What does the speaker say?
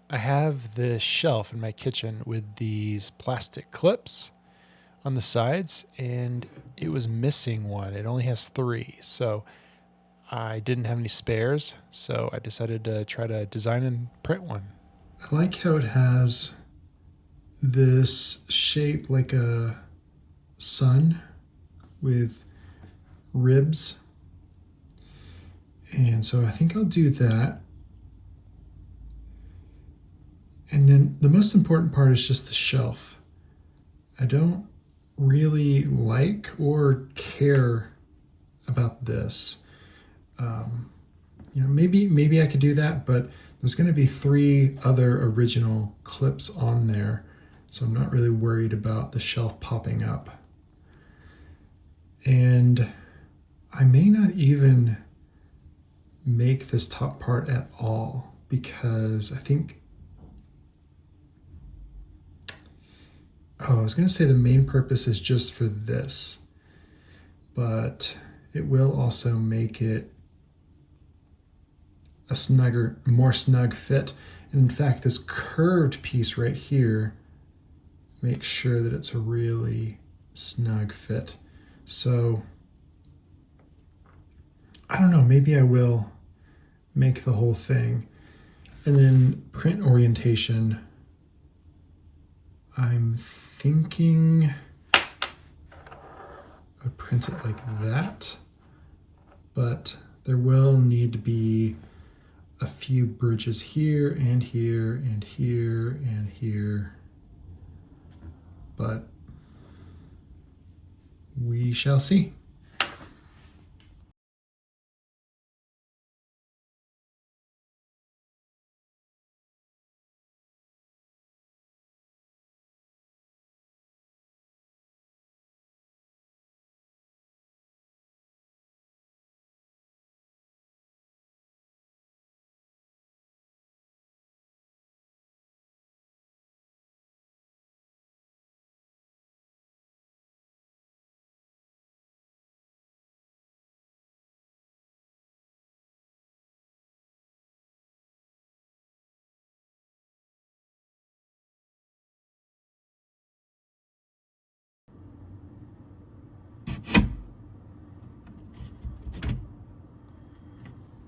I have this shelf in my kitchen with these plastic clips on the sides, and it was missing one. It only has three, so I didn't have any spares, so I decided to try to design and print one. I like how it has this shape like a sun with ribs. And so I think I'll do that. And then the most important part is just the shelf. I don't really like or care about this. Maybe I could do that, but there's going to be three other original clips on there, so I'm not really worried about the shelf popping up. And I may not even make this top part at all, because I think, I was going to say the main purpose is just for this, but it will also make it a more snug fit. And in fact, this curved piece right here makes sure that it's a really snug fit. So I don't know, maybe I will make the whole thing. And then print orientation, I'm thinking I print it like that, but there will need to be a few bridges here and here and here and here, but we shall see.